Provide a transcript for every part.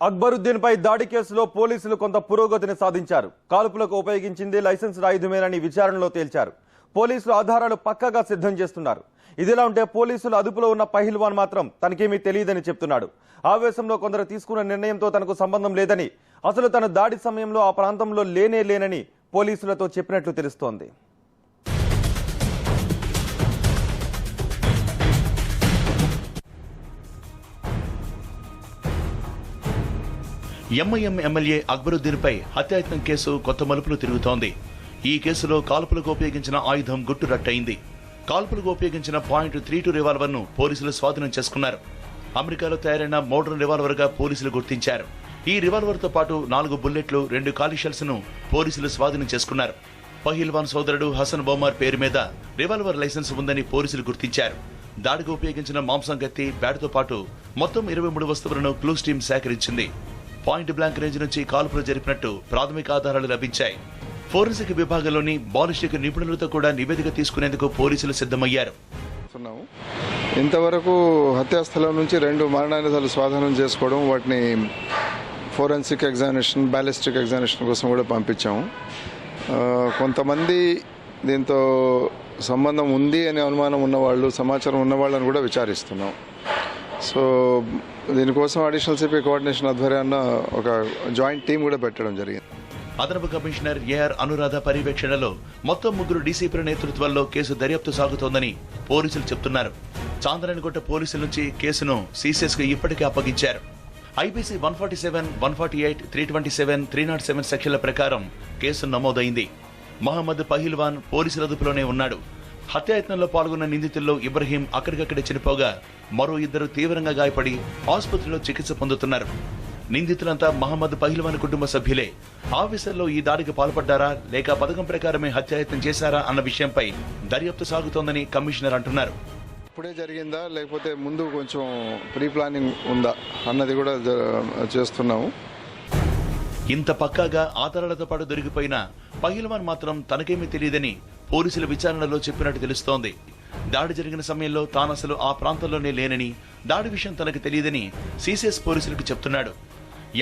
అక్బరుద్దీన్ పై దాడి కేసులో పోలీసులు కొంత పురోగతిని సాధించారు. కాల్పులకు ఉపయోగించింది లైసెన్స్డ్ ఆయుధమేనని విచారణలో తేల్చారు. పోలీసులు ఆధారాలు పక్కాగా సిద్ధం చేస్తున్నారు. ఇదిలా ఉంటే పోలీసులు అదుపులో ఉన్న పహిల్వాన్ మాత్రం తనకేమీ తెలియదని చెప్తున్నాడు. ఆవేశంలో కొందరు తీసుకున్న నిర్ణయంతో తనకు సంబంధం లేదని, అసలు తన దాడి సమయంలో ఆ ప్రాంతంలో లేనని పోలీసులతో చెప్పినట్లు తెలుస్తోంది. ఎంఐఎం ఎమ్మెల్యే అక్బరుద్దీన్ పై హత్యాయత్నం కేసు కొత్త మలుపులు తిరుగుతోంది. ఈ కేసులో కాల్పులకు ఉపయోగించిన ఆయుధం గుట్టు రట్టయింది. కాల్పులకు ఉపయోగించిన .32 రివాల్వర్ ను పోలీసులు స్వాధీనం చేసుకున్నారు. అమెరికాలో తయారైన మోడర్న్ రివాల్వర్ గా పోలీసులు గుర్తించారు. ఈ రివాల్వర్ తో పాటు 4 బుల్లెట్లు, 2 ఖాళీ షెల్స్ ను పోలీసులు స్వాధీనం చేసుకున్నారు. పహిల్వాన్ సోదరుడు హసన్ బొమార్ పేరు మీద రివాల్వర్ లైసెన్స్ ఉందని పోలీసులు గుర్తించారు. దాడికి ఉపయోగించిన మాంసం కత్తి, బ్యాట్తో పాటు మొత్తం 23 వస్తువులను క్లూస్ టీం సేకరించింది. పాయింట్ బ్లాంక్ రేంజ్ నుంచి కాల్పులు జరిపినట్టు ప్రాథమిక ఆధారాలు లభించాయి. ఫోరెన్సిక్ విభాగంలోని బాలిస్టిక్ నిపుణులతో కూడా నివేదిక తీసుకునేందుకు పోలీసులు సిద్ధమయ్యారు. ఇంతవరకు హత్యాస్థలం నుంచి 2 మరణాయుధాలు స్వాధీనం చేసుకోవడం, వాటిని ఫోరెన్సిక్ ఎగ్జామినేషన్, బ్యాలిస్టిక్ ఎగ్జామినేషన్ కోసం కూడా పంపించాము. కొంతమంది దీంతో సంబంధం ఉంది అనే అనుమానం ఉన్నవాళ్ళు, సమాచారం ఉన్నవాళ్ళని కూడా విచారిస్తున్నాం. సో దీనికోసం అడిషనల్ సిపి కోఆర్డినేషన్ ఆధ్వర్యాన ఒక జాయింట్ టీం కూడా పెట్టడం జరిగింది. అదనపు కమిషనర్ ఏఆర్ అనురాధ పర్యవేక్షణలో మొత్తం 3 డీసీపీల నేతృత్వంలో కేసు దర్యాప్తు సాగుతోందని పోలీసులు చెబుతున్నారు. చాంద్రాయణగుట్ట పోలీసుల నుంచి కేసును సీసీఎస్ కు ఇప్పటికే అప్పగించారు. ఐపీసీ 147, 148, 327, 307 సెక్షన్ల ప్రకారం కేసు నమోదైంది. మహమ్మద్ పహిల్వాన్ పోలీసుల అదుపులోనే ఉన్నాడు. హత్యాయత్నంలో పాల్గొన్న నిందితుల్లో ఇబ్రహీం అక్కడికక్కడే చనిపోగా మరో 2 తీవ్రంగా గాయపడి ఆసుపత్రిలో చికిత్స పొందుతున్నారు. నిందితులంతా మహమ్మద్ పహిల్వాన్ కుటుంబ సభ్యులే. ఆఫీసర్లో ఈ దాడికి పాల్పడ్డారా లేక పథకం ప్రకారమే హత్యాయత్నం చేశారా అన్న విషయంపై దర్యాప్తు సాగుతోందని కమిషనర్ అంటున్నారు. ఇప్పుడే జరిగిందా లేకపోతే ముందు కొంచెం ప్రీ ప్లానింగ్ ఉందా అన్నది కూడా చేస్తున్నాము. ఇంత పక్కాగా ఆధారాలతో పాటు దొరికిపోయిన పహిల్వాన్ మాత్రం తనకేమీ తెలియదని పోలీసుల విచారణలో చెప్పినట్టు తెలుస్తోంది. దాడి జరిగిన సమయంలో తానసలు ఆ ప్రాంతంలోనే లేనని, దాడి విషయం తనకు తెలియదని సీసీఎస్ పోలీసులకు చెప్తున్నాడు.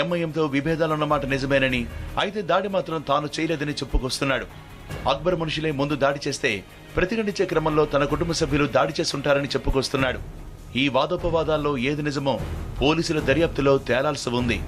ఎంఐఎంతో విభేదాలున్నమాట నిజమేనని, అయితే దాడి మాత్రం తాను చేయలేదని చెప్పుకొస్తున్నాడు. అక్బర్ మనుషులే ముందు దాడి చేస్తే ప్రతిఘటించే క్రమంలో తన కుటుంబ సభ్యులు దాడి చేస్తుంటారని చెప్పుకొస్తున్నాడు. ఈ వాదోపవాదాల్లో ఏది నిజమో పోలీసుల దర్యాప్తులో తేలాల్సి ఉంది.